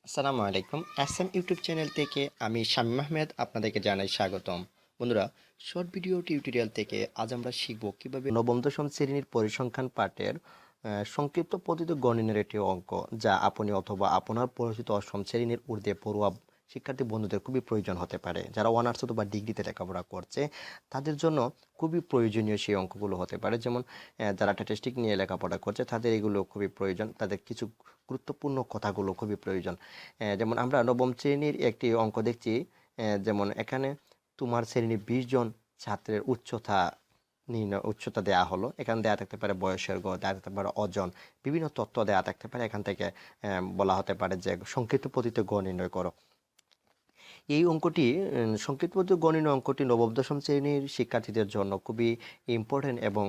আসসালামু আলাইকুম। SM YouTube channel থেকে আমি শামীম আহমেদ আপনাদেরকে জানাই স্বাগতম। বন্ধুরা, শর্ট ভিডিও টিউটোরিয়াল থেকে আজ আমরা শিখব কিভাবে নবম দশম শ্রেণীর পরিসংখ্যান পাঠের সংক্ষিপ্ত পদ্ধতি গণনের একটি অঙ্ক, যা আপনি অথবা আপনার পরিচিত অষ্টম শ্রেণীর ঊর্ধ্বে পড়ুয়া শিক্ষার্থী বন্ধুদের খুবই প্রয়োজন হতে পারে। যারা অনার্স অথবা ডিগ্রিতে লেখাপড়া করছে তাদের জন্য খুবই প্রয়োজনীয় সেই অঙ্কগুলো হতে পারে। যেমন যারা স্ট্যাটিস্টিক নিয়ে লেখাপড়া করছে তাদের এগুলো খুবই প্রয়োজন, তাদের কিছু গুরুত্বপূর্ণ কথাগুলো খুবই প্রয়োজন। যেমন আমরা নবম শ্রেণীর একটি অঙ্ক দেখছি। যেমন এখানে তোমার শ্রেণীর 20 জন ছাত্রের উচ্চতা দেয়া হলো। এখানে দেয়া থাকতে পারে বয়সের গড়, দেয়া থাকতে পারে ওজন, বিভিন্ন তথ্য দেয়া থাকতে পারে। এখান থেকে বলা হতে পারে যে সংক্ষিপ্ত পদ্ধতিতে গড় নির্ণয় করো। এই অঙ্কটি সংক্ষিপ্ত পদ্ধতিতে গড় নির্ণয় অঙ্কটি নবম দশম শ্রেণীর শিক্ষার্থীদের জন্য খুবই ইম্পর্টেন্ট এবং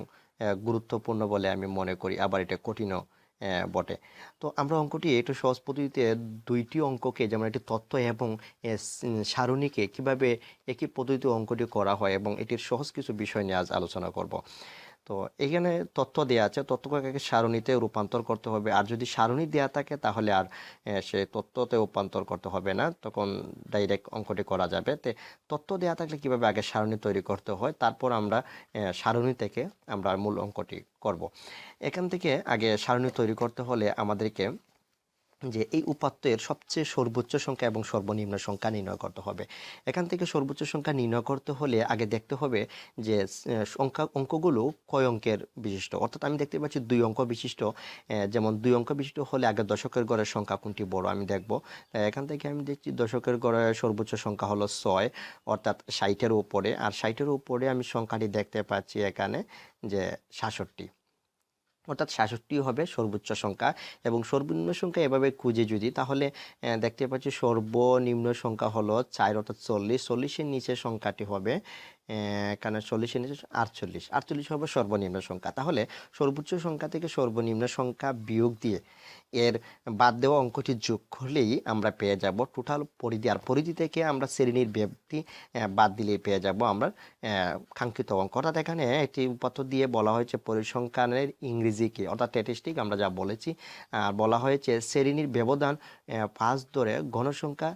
গুরুত্বপূর্ণ বলে আমি মনে করি। আবার এটা কঠিনও বটে। তো আমরা অঙ্কটি একটু সহজ পদ্ধতিতে দুইটি অঙ্ককে, যেমন একটি তথ্য এবং সারণীকে কিভাবে একই পদ্ধতিতে অঙ্কটি করা হয় এবং এটির সহজ কিছু বিষয় নিয়ে আজ আলোচনা করব। তো এখানে তথ্য দেয়া আছে, তথ্যকে সারণীতে রূপান্তর করতে হবে। আর যদি সারণী দেয়া থাকে তাহলে আর সে তথ্যতে রূপান্তর করতে হবে না, তখন ডাইরেক্ট অঙ্কটি করা যাবে। তথ্য দেয়া থাকলে কিভাবে আগে সারণী তৈরি করতে হয়, তারপর আমরা সারণী থেকে আমরা মূল অঙ্কটি করব। এখান থেকে আগে সারণী তৈরি করতে হলে আমাদেরকে যে এই উপাত্তের সবচেয়ে সর্বোচ্চ সংখ্যা এবং সর্বনিম্ন সংখ্যা নির্ণয় করতে হবে। এখান থেকে সর্বোচ্চ সংখ্যা নির্ণয় করতে হলে আগে দেখতে হবে যে অঙ্কগুলো কয় অঙ্কের বিশিষ্ট। অর্থাৎ আমি দেখতে পাচ্ছি 2 অঙ্ক বিশিষ্ট। যেমন 2 অঙ্ক বিশিষ্ট হলে আগে দশকের গড়ের সংখ্যা কোনটি বড় আমি দেখব। এখান থেকে আমি দেখছি দশকের গড়ের সর্বোচ্চ সংখ্যা হলো 6, অর্থাৎ 60-এর উপরে। আর 60-এর উপরে আমি সংখ্যাটি দেখতে পাচ্ছি এখানে যে 66, অর্থাৎ 66 হবে সর্বোচ্চ সংখ্যা। এবং সর্বনিম্ন সংখ্যা এভাবে খুঁজে যদি, তাহলে দেখতে পাচ্ছি সর্বনিম্ন সংখ্যা হলো 4, অর্থাৎ 40। 40-এর নিচে সংখ্যাটি হবে এখানে 40-এর নিচে 48। 48 হবে সর্বনিম্ন সংখ্যা। তাহলে সর্বোচ্চ সংখ্যা থেকে সর্বনিম্ন সংখ্যা বিয়োগ দিয়ে এর বাদ দেওয়া অঙ্কটি যোগ করলেই আমরা পেয়ে যাব টোটাল পরিধি। আর পরিধি থেকে আমরা শ্রেণীর ব্যাপ্তি বাদ দিলেই পেয়ে যাব আমরা কাঙ্ক্ষিত অঙ্ক। অর্থাৎ এখানে একটি উপাত্ত দিয়ে বলা হয়েছে পরিসংখ্যানের ইংরেজি কি, অর্থাৎ স্ট্যাটিস্টিক আমরা যা বলেছি। বলা হয়েছে শ্রেণীর ব্যবধান 5 ধরে গণসংখ্যা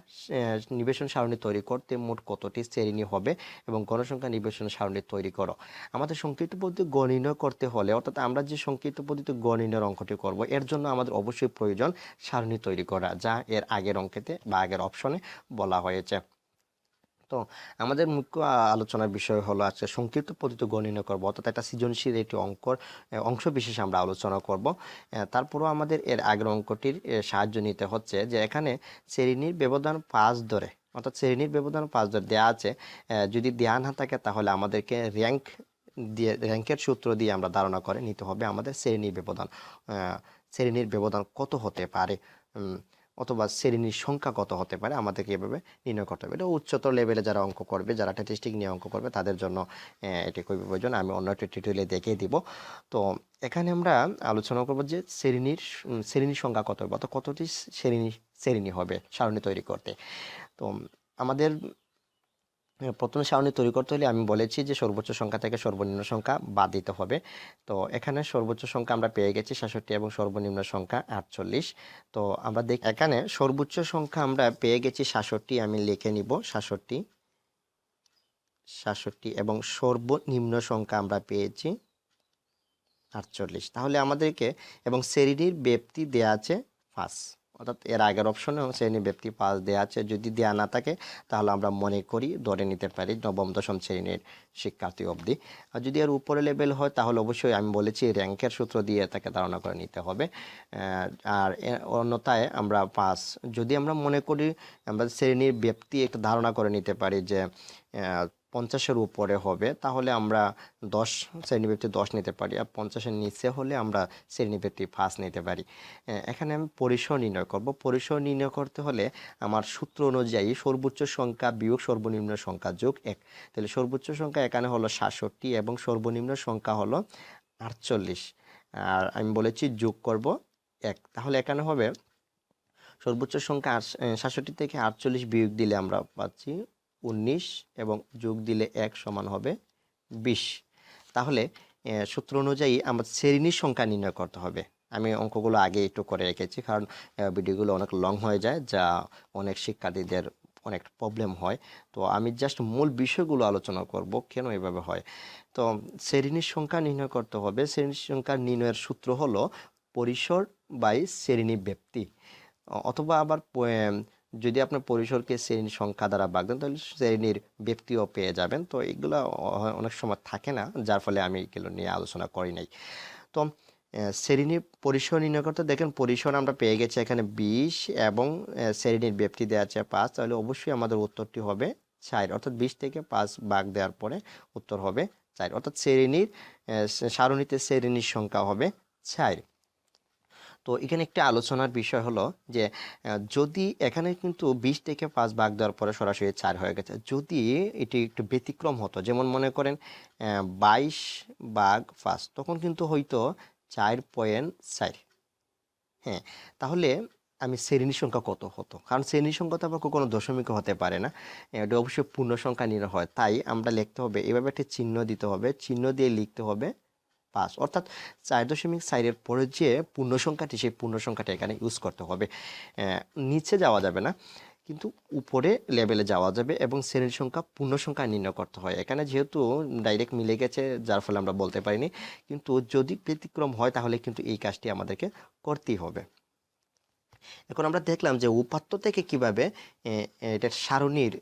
নিবেশন সারণী তৈরি করতে মোট কতটি শ্রেণী হবে এবং গণসংখ্যা নিবেশন সারণী তৈরি করো। আমাদের সংক্ষিপ্ত পদ্ধতি গণ নির্ণয় করতে হলে, অর্থাৎ আমরা যে সংক্ষিপ্ত পদ্ধতি গণ নির্ণয়ের অঙ্কটি করব, এর জন্য আমাদের অবশ্যই প্রয়োজন সারণী তৈরি করা, যা এর আগের অঙ্কেতে বা আগের অপশনে বলা হয়েছে। তো আমাদের মুখ্য আলোচনার বিষয় হলো আজকে সংক্ষিপ্ত পদ্ধতি গণ নির্ণয় করবো, অর্থাৎ একটা সৃজনশীল একটি অঙ্কর অংশ বিশেষ আমরা আলোচনা করব। তারপরও আমাদের এর আগের অঙ্কটির সাহায্য নিতে হচ্ছে যে এখানে শ্রেণীর ব্যবধান 5 ধরে, অর্থাৎ শ্রেণীর ব্যবধান 5 ধরে দেওয়া আছে। যদি দেওয়া না থাকে তাহলে আমাদেরকে র্যাঙ্কের সূত্র দিয়ে আমরা ধারণা করে নিতে হবে আমাদের শ্রেণীর ব্যবধান কত হতে পারে, অথবা শ্রেণীর সংখ্যা কত হতে পারে, আমাদেরকে এভাবে নির্ণয় করতে হবে। এটা উচ্চতর লেভেলে যারা অঙ্ক করবে, যারা স্ট্যাটিস্টিক নিয়ে অঙ্ক করবে, তাদের জন্য এটি খুবই প্রয়োজন। আমি অন্য একটি টিউটোরিয়ালে দেখিয়ে দিব। তো এখানে আমরা আলোচনা করব যে শ্রেণীর সংখ্যা কত হবে, অর্থাৎ কতটি শ্রেণী হবে সারণী তৈরি করতে। তো আমাদের প্রথমে সারণী তৈরি করতে হলে আমি বলেছি যে সর্বোচ্চ সংখ্যা থেকে সর্বনিম্ন সংখ্যা বাদ দিতে হবে। তো এখানে সর্বোচ্চ সংখ্যা আমরা পেয়ে গেছি 66 এবং সর্বনিম্ন সংখ্যা 48। তো আমরা দেখি এখানে সর্বোচ্চ সংখ্যা আমরা পেয়ে গেছি 66, আমি লিখে নিব 66 এবং সর্বনিম্ন সংখ্যা আমরা পেয়েছি 48। তাহলে আমাদেরকে, এবং শ্রেণীর ব্যাপ্তি দেয়া আছে 5, অর্থাৎ এর আগের অপশনে শ্রেণীর ব্যাপ্তি 5 দেওয়া আছে। যদি দেওয়া না থাকে তাহলে আমরা মনে করি ধরে নিতে পারি নবম দশম শ্রেণীর শিক্ষার্থী অবধি। আর যদি এর উপরে লেভেল হয় তাহলে অবশ্যই আমি বলেছি র্যাঙ্কের সূত্র দিয়ে তাকে ধারণা করে নিতে হবে। আর অন্যথায় আমরা 5, যদি আমরা মনে করি আমরা শ্রেণীর ব্যাপ্তি একটা ধারণা করে নিতে পারি যে 50-এর উপরে হবে, তাহলে আমরা 10 শ্রেণীব্যাপ্তি 10 নিতে পারি। আর 50-এর নিচে হলে আমরা শ্রেণীব্যাপ্তি 5 নিতে পারি। এখানে আমি পরিসর নির্ণয় করব। পরিসর নির্ণয় করতে হলে আমার সূত্র অনুযায়ী সর্বোচ্চ সংখ্যা বিয়োগ সর্বনিম্ন সংখ্যা যোগ 1। তাহলে সর্বোচ্চ সংখ্যা এখানে হলো 67 এবং সর্বনিম্ন সংখ্যা হলো 48। আর আমি বলেছি যোগ করব 1। তাহলে এখানে হবে সর্বোচ্চ সংখ্যা 67 থেকে 48 বিয়োগ দিলে আমরা পাচ্ছি 19 এবং যোগ দিলে 1 সমান হবে 20। তাহলে সূত্র অনুযায়ী আমার শ্রেণীর সংখ্যা নির্ণয় করতে হবে। আমি অঙ্কগুলো আগে একটু করে রেখেছি, কারণ ভিডিওগুলো অনেক লং হয়ে যায়, যা অনেক শিক্ষার্থীদের অনেক প্রবলেম হয়। তো আমি জাস্ট মূল বিষয়গুলো আলোচনা করব কেন এভাবে হয়। তো শ্রেণীর সংখ্যা নির্ণয় করতে হবে। শ্রেণীর সংখ্যা নির্ণয়ের সূত্র হলো পরিসর বাই শ্রেণী ব্যাপ্তি। অথবা আবার যদি আপনার পরিসরকে শ্রেণীর সংখ্যা দ্বারা ভাগ দেন, তাহলে শ্রেণীর ব্যক্তিও পেয়ে যাবেন। তো এগুলো অনেক সময় থাকে না, যার ফলে আমি এগুলো নিয়ে আলোচনা করি নাই। তো শ্রেণীর পরিসর নির্ণয় করতে দেখেন, পরিসর আমরা পেয়ে গেছি এখানে 20 এবং শ্রেণীর ব্যাপ্তি দেওয়া আছে 5, তাহলে অবশ্যই আমাদের উত্তরটি হবে 4। অর্থাৎ 20 থেকে 5 ভাগ দেওয়ার পরে উত্তর হবে 4। অর্থাৎ শ্রেণীর সারণীতে শ্রেণীর সংখ্যা হবে 4। তো এখানে একটা আলোচনার বিষয় হলো যে যদি এখানে কিন্তু 20 থেকে 5 ভাগ দেওয়ার পরে সরাসরি 4 হয়ে গেছে, যদি এটি একটু ব্যতিক্রম হতো, যেমন মনে করেন 22 ভাগ 5, তখন কিন্তু হয়তো 4.4। হ্যাঁ, তাহলে আমি শ্রেণী সংখ্যা কত হতো, কারণ শ্রেণী সংখ্যা তো আবার কোনো দশমিক হতে পারে না, এটা অবশ্যই পূর্ণ সংখ্যা নির্ণয় হয়। তাই আমরা লিখতে হবে এভাবে, একটা চিহ্ন দিতে হবে, চিহ্ন দিয়ে লিখতে হবে 5। অর্থাৎ 4.4-এর পরে যে পূর্ণ সংখ্যাটি, সেই পূর্ণ সংখ্যাটা এখানে ইউজ করতে হবে। নিচে যাওয়া যাবে না, কিন্তু উপরে লেভেলে যাওয়া যাবে এবং শ্রেণীর সংখ্যা পূর্ণ সংখ্যা নির্ণয় করতে হয়। এখানে যেহেতু ডাইরেক্ট মিলে গেছে, যার ফলে আমরা বলতে পারিনি, কিন্তু যদি ব্যতিক্রম হয় তাহলে কিন্তু এই কাজটি আমাদেরকে করতেই হবে। এখন আমরা দেখলাম যে উপাত্ত থেকে কিভাবে এটার সারণীর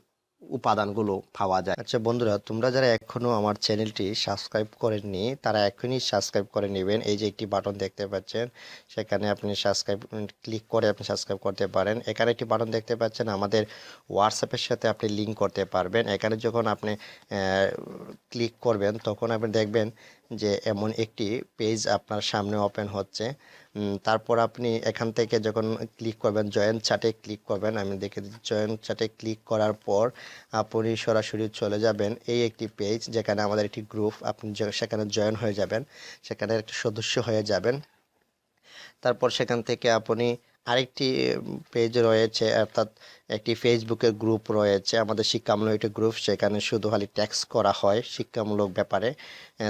উপাদানগুলো পাওয়া যায়। আচ্ছা বন্ধুরা, তোমরা যারা এখনো আমার চ্যানেলটি সাবস্ক্রাইব করেননি, তারা এখনই সাবস্ক্রাইব করে নেবেন। এই যে একটি বাটন দেখতে পাচ্ছেন, সেখানে আপনি সাবস্ক্রাইব ক্লিক করে আপনি সাবস্ক্রাইব করতে পারেন। এখানে একটি বাটন দেখতে পাচ্ছেন, আমাদের হোয়াটসঅ্যাপের সাথে আপনি লিঙ্ক করতে পারবেন। এখানে যখন আপনি ক্লিক করবেন, তখন আপনি দেখবেন যে এমন একটি পেজ আপনার সামনে ওপেন হচ্ছে। তারপর আপনি এখান থেকে যখন ক্লিক করবেন, জয়েন চ্যাটে ক্লিক করবেন। আমি দেখে দিচ্ছি, জয়েন চ্যাটে ক্লিক করার পর আপনি সরাসরি চলে যাবেন এই একটি পেজ, যেখানে আমাদের একটি গ্রুপ, আপনি সেখানে জয়েন হয়ে যাবেন, সেখানে একটি সদস্য হয়ে যাবেন। তারপর সেখান থেকে আপনি আরেকটি পেজ রয়েছে, অর্থাৎ একটি ফেসবুকের গ্রুপ রয়েছে, আমাদের শিক্ষামূলক একটি গ্রুপ, সেখানে শুধু খালি ট্যাক্স করা হয় শিক্ষামূলক ব্যাপারে।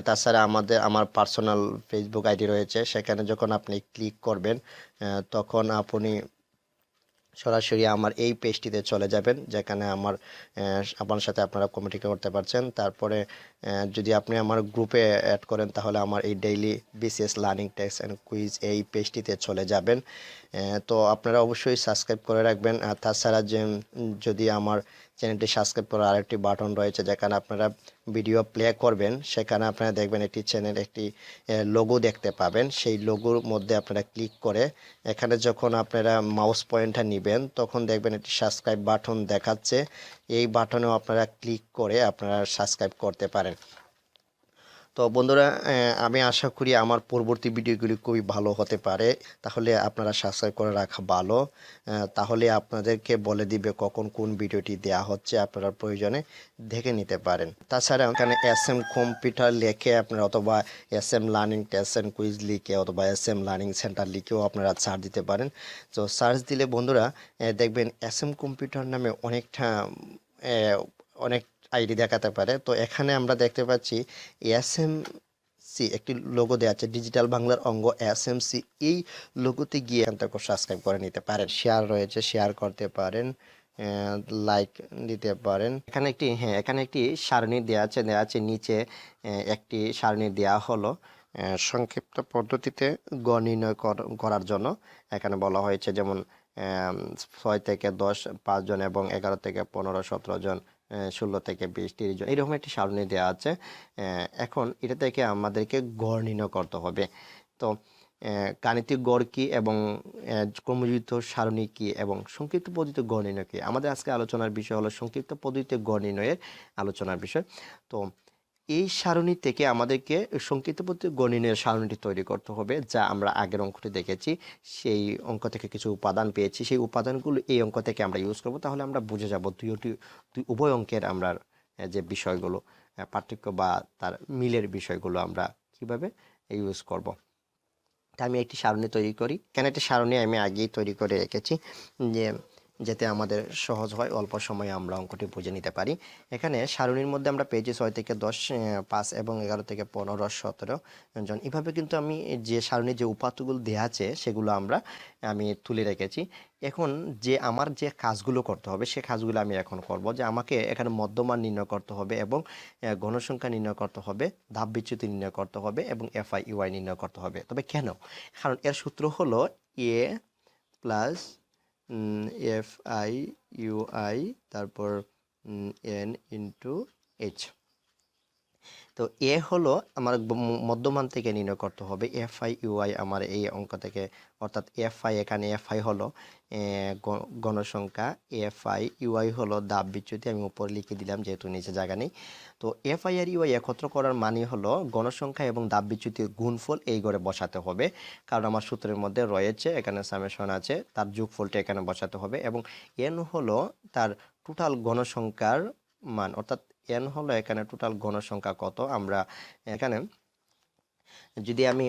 তাছাড়া আমার পার্সোনাল ফেসবুক আইডি রয়েছে, সেখানে যখন আপনি ক্লিক করবেন, তখন আপনি সরাসরি আমার এই পেজটিতে চলে যাবেন, যেখানে আপনার সাথে আপনারা কমিউনিকেট করতে পারছেন। তারপরে যদি আপনি আমার গ্রুপে অ্যাড করেন, তাহলে আমার এই daily BCS learning test and quiz এই পেজটিতে চলে যাবেন। তো আপনারা অবশ্যই সাবস্ক্রাইব করে রাখবেন। আর তাছাড়া যদি আমার চ্যানেলটি সাবস্ক্রাইব করার আরেকটি বাটন রয়েছে, যেখানে আপনারা ভিডিও প্লে করবেন, সেখানে আপনারা দেখবেন একটি চ্যানেল, একটি লোগো দেখতে পাবেন। সেই লোগোর মধ্যে আপনারা ক্লিক করে এখানে যখন আপনারা মাউস পয়েন্টার নেবেন, তখন দেখবেন একটি সাবস্ক্রাইব বাটন দেখাচ্ছে। এই বাটনেও আপনারা ক্লিক করে আপনারা সাবস্ক্রাইব করতে পারেন। তো বন্ধুরা, আমি আশা করি আমার পরবর্তী ভিডিওগুলি খুবই ভালো হতে পারে, তাহলে আপনারা সাবস্ক্রাইব করে রাখা ভালো। তাহলে আপনাদেরকে বলে দিবে কখন কোন ভিডিওটি দেয়া হচ্ছে, আপনারা প্রয়োজনে দেখে নিতে পারেন। তাছাড়া এখানে SM কম্পিউটার লিখে আপনারা, অথবা SM learning test and quiz লিখে, অথবা SM লার্নিং সেন্টার লিখেও আপনারা সার্চ দিতে পারেন। তো সার্চ দিলে বন্ধুরা দেখবেন SM কম্পিউটার নামে অনেক আইডি দেখাতে পারে। তো এখানে আমরা দেখতে পাচ্ছি SMC একটি লোগো দেওয়া আছে, ডিজিটাল বাংলার অঙ্গ SMC। এই লোগোতে গিয়ে এখান থেকে সাবস্ক্রাইব করে নিতে পারেন। শেয়ার রয়েছে, শেয়ার করতে পারেন, লাইক দিতে পারেন। এখানে একটি সারণী দেওয়া আছে নিচে। একটি সারণী দেওয়া হলো সংক্ষিপ্ত পদ্ধতিতে গড় নির্ণয় করার জন্য। এখানে বলা হয়েছে যেমন 6 থেকে 10 5 জন, এবং 11 থেকে 15 17 জন, 16 থেকে 20 30 জন, এরকম একটি সারণী দেওয়া আছে। এখন এটা থেকে আমাদেরকে গড় নির্ণয় করতে হবে। তো গাণিতিক গড় কি এবং ক্রমযুক্ত সারণী কি এবং সংক্ষিপ্ত পদ্ধতিতে গড় নির্ণয় কি, আমাদের আজকে আলোচনার বিষয় হলো সংক্ষিপ্ত পদ্ধতিতে গড় নির্ণয়ের আলোচনার বিষয়। তো এই সারণী থেকে আমাদেরকে সংক্ষিপ্ত পদ্ধতিতে গড় নির্ণয়ের সারণীটি তৈরি করতে হবে, যা আমরা আগের অঙ্কটি দেখেছি। সেই অঙ্ক থেকে কিছু উপাদান পেয়েছি, সেই উপাদানগুলো এই অঙ্ক থেকে আমরা ইউজ করব। তাহলে আমরা বুঝে যাব উভয় অঙ্কের আমরা যে বিষয়গুলো, পার্থক্য বা তার মিলের বিষয়গুলো আমরা কিভাবে ইউজ করব। তা আমি একটি সারণী তৈরি করি। কেন একটি সারণী আমি আগেই তৈরি করে রেখেছি, যে যাতে আমাদের সহজ হয়, অল্প সময়ে আমরা অঙ্কটি বুঝে নিতে পারি। এখানে সারণীর মধ্যে আমরা পেয়েছি 6 থেকে 10, 5 এবং 11 থেকে 15, 17 জন। এভাবে কিন্তু আমি যে সারণীর যে উপাত্তগুলো দেওয়া আছে সেগুলো আমি তুলে রেখেছি। এখন যে আমার যে কাজগুলো করতে হবে সে কাজগুলো আমি এখন করব। যে আমাকে এখানে মধ্যমান নির্ণয় করতে হবে এবং গণসংখ্যা নির্ণয় করতে হবে, ধাপ বিচ্যুতি নির্ণয় করতে হবে এবং এফআই ইউআই নির্ণয় করতে হবে। তবে কেন? কারণ এর সূত্র হলো এ প্লাস এফ আই ইউআই তারপর এন ইন্টু এইচ। তো এ হলো আমার মধ্যমান থেকে নির্ণয় করতে হবে, এফ আই ইউআই আমার এই অঙ্ক থেকে, অর্থাৎ এফ আই, এখানে এফ আই হলো গণসংখ্যা, এফ আই ইউআই হলো ধাপ বিচ্যুতি, আমি উপরে লিখে দিলাম যেহেতু নিচে জায়গা নেই। তো এফ আই আর ইউআই একত্র করার মানে হলো গণসংখ্যা এবং ধাপ বিচ্যুতির গুণফল এই ঘরে বসাতে হবে, কারণ আমার সূত্রের মধ্যে রয়েছে, এখানে সামেশন আছে, তার যোগফলটা এখানে বসাতে হবে। এবং এন হলো তার টোটাল গণসংখ্যার মান, অর্থাৎ এন হলো এখানে টোটাল গণসংখ্যা কত। আমরা এখানে যদি আমি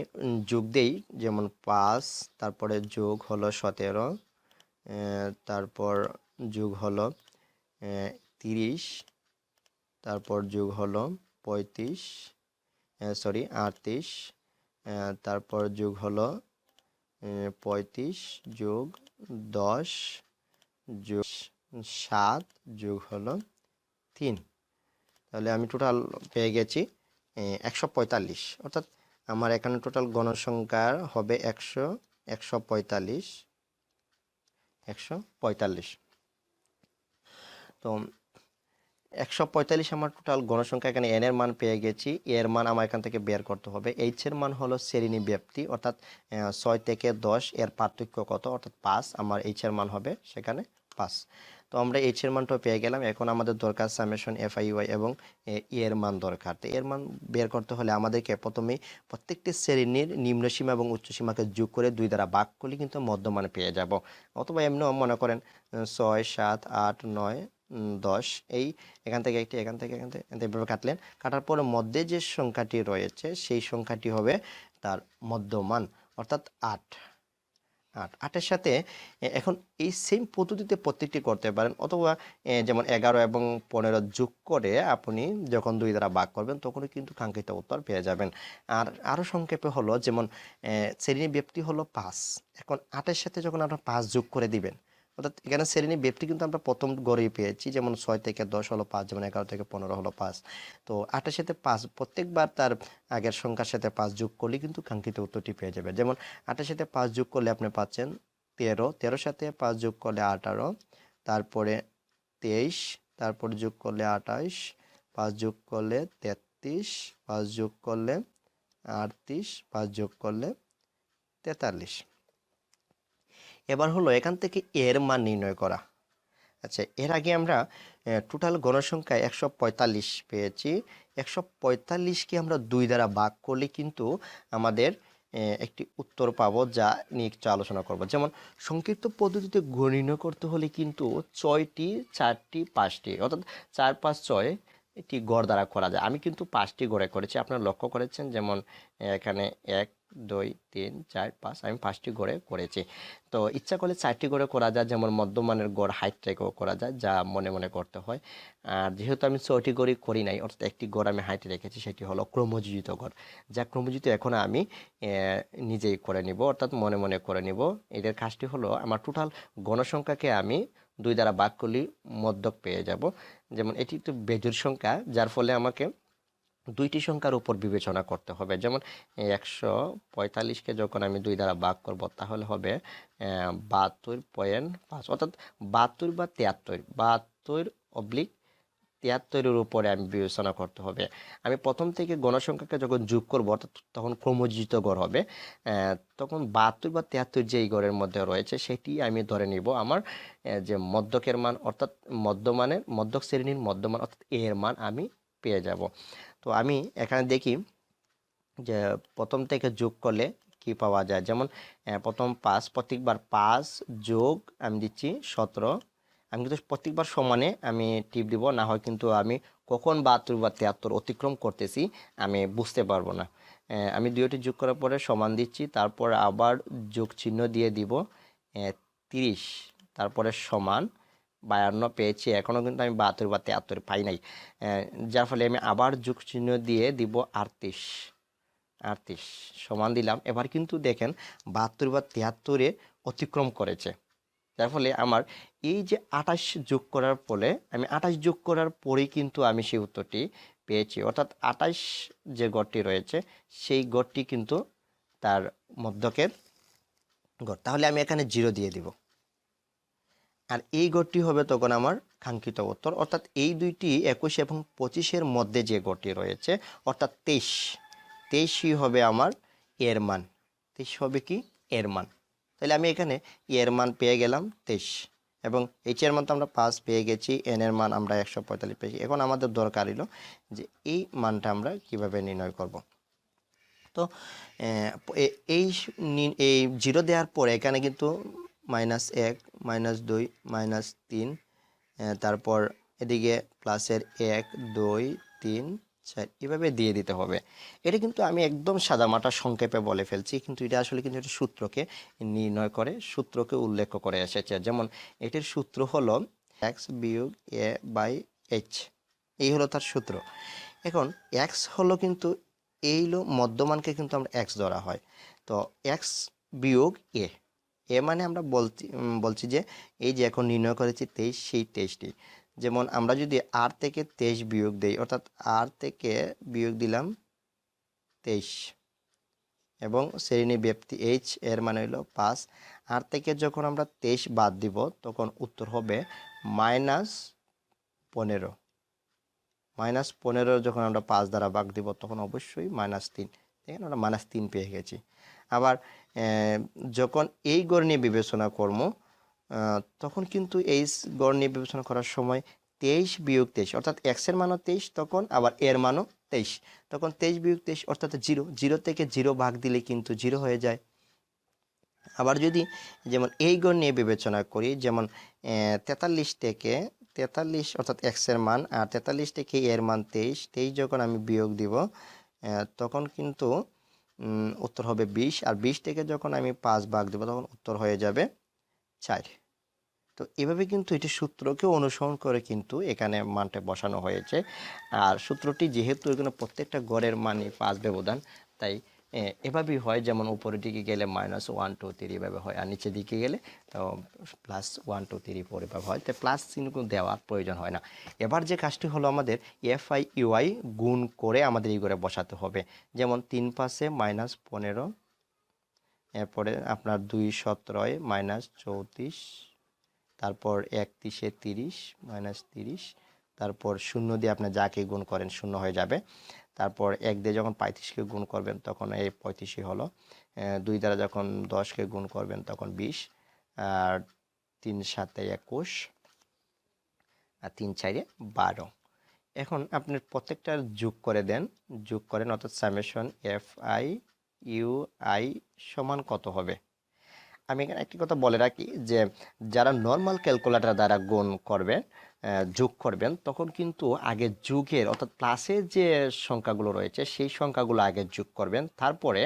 যোগ দেই, যেমন 5, তারপরে যোগ হলো 17, তারপর যোগ হলো 30, তারপর যোগ হলো 35, 38, তারপর যোগ হলো 35 যোগ 10 যোগ 7 যোগ হলো 3। তাহলে আমি টোটাল পেয়ে গেছি 145। অর্থাৎ আমার এখানে টোটাল গণসংখ্যা হবে 145। তো 145 আমার টোটাল গণসংখ্যা। এখানে এন এর মান পেয়ে গেছি, এর মান আমার এখান থেকে বের করতে হবে। এইচ এর মান হলো শ্রেণী ব্যাপ্তি, অর্থাৎ 6 থেকে 10 এর পার্থক্য কত, অর্থাৎ 5। আমার এইচ এর মান হবে সেখানে 5। তো আমরা এইচ এর মানটাও পেয়ে গেলাম। এখন আমাদের দরকার সামেশন এফ আই ওয়াই এবং এর মান দরকার। তো এর মান বের করতে হলে আমাদেরকে প্রথমেই প্রত্যেকটি শ্রেণীর নিম্নসীমা এবং উচ্চসীমাকে যোগ করে 2 দ্বারা ভাগ করলে কিন্তু মধ্যমান পেয়ে যাব। অথবা এমনিও মনে করেন 6, 7, 8, 9, 10, এই এখান থেকে একটি, এখান থেকে এভাবে কাটলেন। কাটার পরে মধ্যে যে সংখ্যাটি রয়েছে সেই সংখ্যাটি হবে তার মধ্যমান, অর্থাৎ 8। 8 সাথে এখন এই সেম পদ্ধতিতে প্রত্যেকটি করতে পারেন, অথবা যেমন 11 এবং 15 যোগ করে আপনি যখন 2 দ্বারা ভাগ করবেন তখনই কিন্তু কাঙ্ক্ষিত উত্তর পেয়ে যাবেন। আর আরও সংক্ষেপে হলো, যেমন শ্রেণী ব্যাপ্তি হলো 5। এখন 8 সাথে যখন আপনারা 5 যোগ করে দিবেন, অর্থাৎ এখানে শ্রেণী ব্যাপ্তি কিন্তু আমরা প্রথম গড়েই পেয়েছি, যেমন 6 থেকে 10 হলো 5, যেমন 11 থেকে 15 হলো 5। তো 8 সাথে 5 প্রত্যেকবার তার আগের সংখ্যার সাথে 5 যোগ করলে কিন্তু কাঙ্ক্ষিত উত্তরটি পেয়ে যাবে। যেমন 8 সাথে 5 যোগ করলে আপনি পাচ্ছেন 13, 13 সাথে 5 যোগ করলে 18, তারপরে 23, তারপর যোগ করলে 28, 5 যোগ করলে 33, 5 যোগ করলে 38, 5 যোগ করলে 43। এবার হলো এখান থেকে এর মান নির্ণয় করা। আচ্ছা, এর আগে আমরা টোটাল গণসংখ্যা 145 পেয়েছি। 145কে আমরা 2 দ্বারা ভাগ করলে কিন্তু আমাদের একটি উত্তর পাবো, যা নিয়ে একটু আলোচনা করব। যেমন সংক্ষিপ্ত পদ্ধতিতে গড় নির্ণয় করতে হলে কিন্তু 6টি, 4টি, 5টি, অর্থাৎ 4, 5, 6 এটি গড় দ্বারা করা যায়। আমি কিন্তু 5টি গড়ে করেছি, আপনারা লক্ষ্য করেছেন। যেমন এখানে 1, 2, 3, 4, 5, আমি 5টি গড়ে করেছি। তো ইচ্ছা করলে 4টি গড়ে করা যায়, যেমন মধ্যমানের গড় হাইট রেখেও করা যায়, যা মনে মনে করতে হয়। আর যেহেতু আমি 6টি গড়ই করি নাই, অর্থাৎ একটি গড় আমি হাইটে রেখেছি, সেটি হলো ক্রমযোজিত গড়। যা ক্রমযোজিত এখন আমি নিজেই করে নিব, অর্থাৎ মনে মনে করে নিব। এদের কাজটি হলো আমার টোটাল গণসংখ্যাকে আমি 2 দ্বারা ভাগ করলে মধ্যক পেয়ে যাব। যেমন এটি একটু বেজোড় সংখ্যা, যার ফলে আমাকে 2টি সংখ্যার উপর বিবেচনা করতে হবে। যেমন 145কে যখন আমি 2 দ্বারা ভাগ করব তাহলে হবে 72.5, অর্থাৎ 72 বা 73, 72/73-এর উপরে আমি বিবেচনা করতে হবে। আমি প্রথম থেকে গণসংখ্যাকে যখন যোগ করব, অর্থাৎ তখন ক্রমযোজিত গড় হবে, তখন 72 বা 73 যেই গড়ের মধ্যে রয়েছে সেটি আমি ধরে নিব আমার যে মধ্যকের মান, অর্থাৎ মধ্যক শ্রেণীর মধ্যমান, অর্থাৎ এর মান আমি পেয়ে যাব। তো আমি এখানে দেখি যে প্রথম থেকে যোগ করলে কি পাওয়া যায়। যেমন প্রথম 5, প্রত্যেকবার 5 যোগ আমি দিচ্ছি 17। আমি কিন্তু প্রত্যেকবার সমানে আমি টিপ দিব, না হয় কিন্তু আমি কখন 72 বা 73 অতিক্রম করতেছি আমি বুঝতে পারবো না। আমি দুইটি যোগ করার পরে সমান দিচ্ছি, তারপর আবার যোগ চিহ্ন দিয়ে দিব 30। তারপরে সমান 52 পেয়েছি, এখনও কিন্তু আমি 72 বা 73 পাই নাই, যার ফলে আমি আবার যোগ চিহ্ন দিয়ে দিব 38 সমান দিলাম। এবার কিন্তু দেখেন 72 বা 73-এ অতিক্রম করেছে, যার ফলে আমার এই যে 28 যোগ করার ফলে আমি 28 যোগ করার পরেই কিন্তু আমি সেই উত্তরটি পেয়েছি, অর্থাৎ 28 যে গড়টি রয়েছে সেই গড়টি কিন্তু তার মধ্যকের গড়। তাহলে আমি এখানে 0 দিয়ে দিব, আর এই গড়টি হবে তখন আমার কাঙ্ক্ষিত উত্তর, অর্থাৎ এই দুইটি 21 এবং 25-এর মধ্যে যে গড়টি রয়েছে অর্থাৎ 23ই হবে আমার এর মান। 23 হবে কি এর মান। তাহলে আমি এখানে এর মান পেয়ে গেলাম 23, এবং এইচ এর মান তো আমরা 5 পেয়ে গেছি, এন এর মান আমরা 145 পেয়েছি। এখন আমাদের দরকার হলো যে এই মানটা আমরা কিভাবে নির্ণয় করব। তো এই এই 0 দেওয়ার পরে এখানে কিন্তু -1 -2 -3, তারপর এদিকে প্লাসের 1 2 3 4 এভাবে দিয়ে দিতে হবে। এটা কিন্তু আমি একদম সাদামাটা সংক্ষেপে বলে ফেলছি, কিন্তু এটা আসলে কিন্তু এটা সূত্রকে নির্ণয় করে, সূত্রকে উল্লেখ করে এসেছে। যেমন এটির সূত্র হলো x - a/h, এই হলো তার সূত্র। এখন x হলো কিন্তু এই হলো মধ্যমানকে কিন্তু আমরা x ধরা হয়, তো x - a মানে আমরা বলছি যে এই যে এখন নির্ণয় করেছি 23, সেই 23টি। যেমন আমরা যদি r থেকে 23 বিয়োগ দেই, অর্থাৎ r থেকে বিয়োগ দিলাম 23, এবং শ্রেণী ব্যাপ্তি h এর মানে হলো 5, r থেকে যখন আমরা 23 বাদ দিব তখন উত্তর হবে -15। -15 যখন আমরা 5 দ্বারা ভাগ দিব তখন অবশ্যই -3, দেখেন আমরা -3 পেয়ে গেছি। আবার যখন এই গড় নিয়ে বিবেচনা করব তখন কিন্তু এই গড় নিয়ে বিবেচনা করার সময় 23 বিয়োগ 23, অর্থাৎ x এর মানও 23 তখন, আবার এর মানও 23, তখন 23 বিয়োগ 23 অর্থাৎ 0 থেকে 0 ভাগ দিলে কিন্তু 0 হয়ে যায়। আবার যদি যেমন এই গড় নিয়ে বিবেচনা করি, যেমন 43 থেকে 43 অর্থাৎ x এর মান, আর 43 থেকে এর মান 23 যখন আমি বিয়োগ দিব তখন কিন্তু উত্তর হবে 20, আর 20 থেকে যখন আমি 5 ভাগ দেব তখন উত্তর হয়ে যাবে 4। তো এভাবে কিন্তু এটি সূত্রকে অনুসরণ করে কিন্তু এখানে মানটা বসানো হয়েছে। আর সূত্রটি যেহেতু এখানে প্রত্যেকটা গড়ের মানে 5 ব্যবধান, তাই এভাবেই হয়। যেমন উপরের দিকে গেলে -1 2 3 এভাবে হয়, আর নিচের দিকে গেলে +1 2 3 4 এভাবে হয়। তাই প্লাস চিহ্ন দেওয়ার প্রয়োজন হয় না। এবার যে কাজটি হলো আমাদের FI/UI গুণ করে আমাদের এই ঘরে বসাতে হবে। যেমন 3 5-এ -15, এরপরে আপনার 2 17-এ -34, তারপর 31-এ 30 -30, তারপর 0 দিয়ে আপনি যাকে গুণ করেন 0 হয়ে যাবে। তারপর 1 দিয়ে যখন 35-কে গুণ করবেন তখন এই 35-ই হলো। 2 দ্বারা যখন 10-কে গুণ করবেন তখন 20, আর 3 7-এ 21, আর 3 4-এ 12। এখন আপনি প্রত্যেকটার যোগ করে দেন, যোগ করেন, অর্থাৎ সামেশন FI/UI সমান কত হবে। আমি এখানে একটি কথা বলে রাখি যে যারা নর্মাল ক্যালকুলেটর দ্বারা গুণ করবেন, যোগ করবেন, তখন কিন্তু আগে যোগের অর্থাৎ প্লাসের যে সংখ্যাগুলো রয়েছে সেই সংখ্যাগুলো আগে যোগ করবেন, তারপরে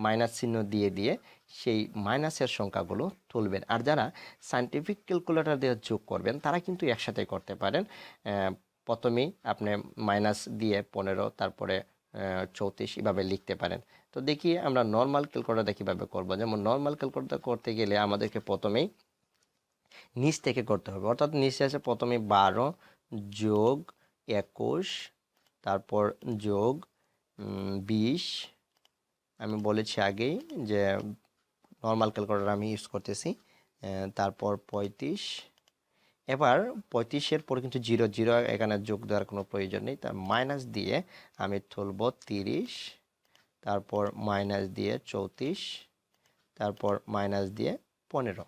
মাইনাস চিহ্ন দিয়ে দিয়ে সেই মাইনাসের সংখ্যাগুলো তুলবেন। আর যারা সায়েন্টিফিক ক্যালকুলেটর দিয়ে যোগ করবেন তারা কিন্তু একসাথে করতে পারেন। প্রথমেই আপনি মাইনাস দিয়ে 15, তারপরে 34 এভাবে লিখতে পারেন। তো দেখি আমরা নর্মাল ক্যালকুলেটর কীভাবে করব। যেমন নর্মাল ক্যালকুলেটর করতে গেলে আমাদেরকে প্রথমেই নিচ থেকে করতে হবে, অর্থাৎ নিচে আছে প্রথমে 12 যোগ 21, তারপর যোগ 20। আমি বলেছি আগেই যে নর্মাল ক্যালকুলেটর আমি ইউজ করতেছি। তারপর 35। এবার 35-এর পরে কিন্তু 0 এখানে যোগ দেওয়ার কোনো প্রয়োজন নেই, তার মাইনাস দিয়ে আমি তুলব 30, তারপর মাইনাস দিয়ে 34, তারপর মাইনাস দিয়ে 15।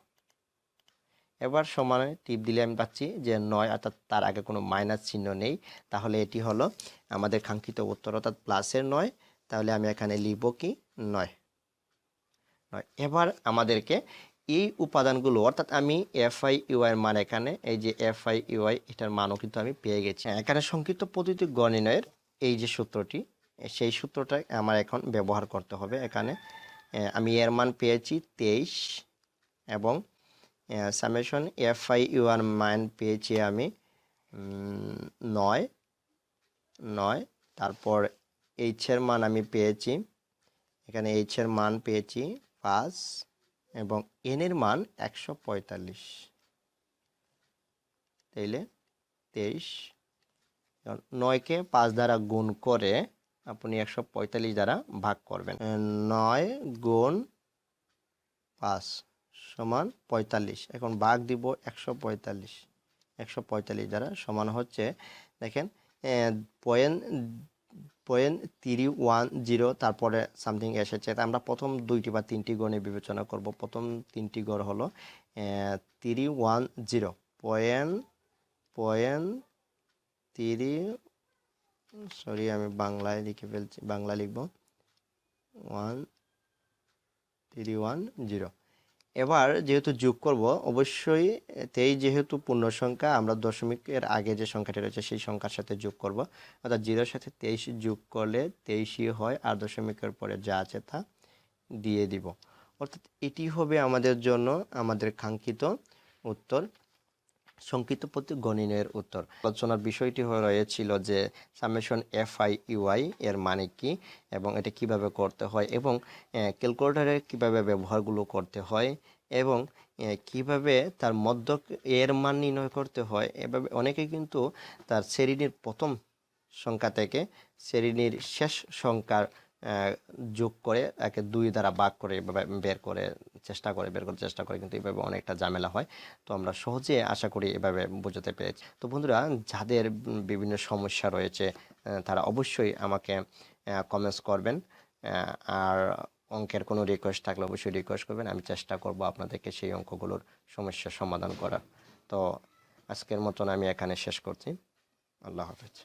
এবার সমানে টিপ দিলে আমি পাচ্ছি যে 9, অর্থাৎ তার আগে কোনো মাইনাস চিহ্ন নেই, তাহলে এটি হলো আমাদের কাঙ্ক্ষিত উত্তর, অর্থাৎ প্লাসের 9। তাহলে আমি এখানে লিখব কি 9। এবার আমাদেরকে এই উপাদানগুলো, অর্থাৎ আমি FI/UI এর মান, এখানে এই যে FI/UI এটার মানও কিন্তু আমি পেয়ে গেছি। এখানে সংক্ষিপ্ত পদ্ধতি গড় নির্ণয়ের এই যে সূত্রটি, সেই সূত্রটা আমার এখন ব্যবহার করতে হবে। এখানে আমি এর মান পেয়েছি 23, এবং সামেশন FI1 মান পেয়েছি আমি 9, তারপর এইচের মান আমি পেয়েছি, এখানে এইচের মান পেয়েছি 5 এবং এনের মান 145, তাইলে 23। 9কে 5 দ্বারা গুণ করে আপনি 145 দ্বারা ভাগ করবেন। 9 গুণ 5 সমান 45। এখন ভাগ দিব 145 দ্বারা, সমান হচ্ছে দেখেন 0.310, তারপরে সামথিং এসেছে। তা আমরা প্রথম 2টি বা 3টি গণে বিবেচনা করব। প্রথম 3টি গড় হলো 310 সরি আমি বাংলায় লিখে ফেলছি, বাংলা লিখব 1310। এবার যেহেতু যোগ করব, অবশ্যই 23 যেহেতু পূর্ণ সংখ্যা, আমরা দশমিকের আগে যে সংখ্যাটি রয়েছে সেই সংখ্যার সাথে যোগ করব, অর্থাৎ 0-র সাথে 23 যোগ করলে 23ই হয়, আর দশমিকের পরে যা আছে তা দিয়ে দিব। অর্থাৎ এটি হবে আমাদের জন্য আমাদের কাঙ্ক্ষিত উত্তর, সংক্ষিপ্ত পদ্ধতি গণনের উত্তর। আলোচনার বিষয়টি রয়েছিল যে সামেশন FI/UI এর মানে কি এবং এটা কিভাবে করতে হয়, এবং ক্যালকুলেটরে কিভাবে ব্যবহারগুলো করতে হয়, এবং কিভাবে তার মধ্যক এর মান নির্ণয় করতে হয়। এভাবে অনেকে কিন্তু তার শ্রেণীর প্রথম সংখ্যা থেকে শ্রেণীর শেষ সংখ্যার যোগ করে একে 2 দ্বারা ভাগ করে এভাবে বের করার চেষ্টা করে, কিন্তু এভাবে অনেকটা ঝামেলা হয়। তো আমরা সহজে আশা করি এভাবে বোঝাতে পেরেছি। তো বন্ধুরা, যাদের বিভিন্ন সমস্যা রয়েছে তারা অবশ্যই আমাকে কমেন্টস করবেন, আর অঙ্কের কোনো রিকোয়েস্ট থাকলে অবশ্যই রিকোয়েস্ট করবেন। আমি চেষ্টা করব আপনাদেরকে সেই অঙ্কগুলোর সমস্যার সমাধান করার। তো আজকের মতন আমি এখানে শেষ করছি। আল্লাহ হাফেজ।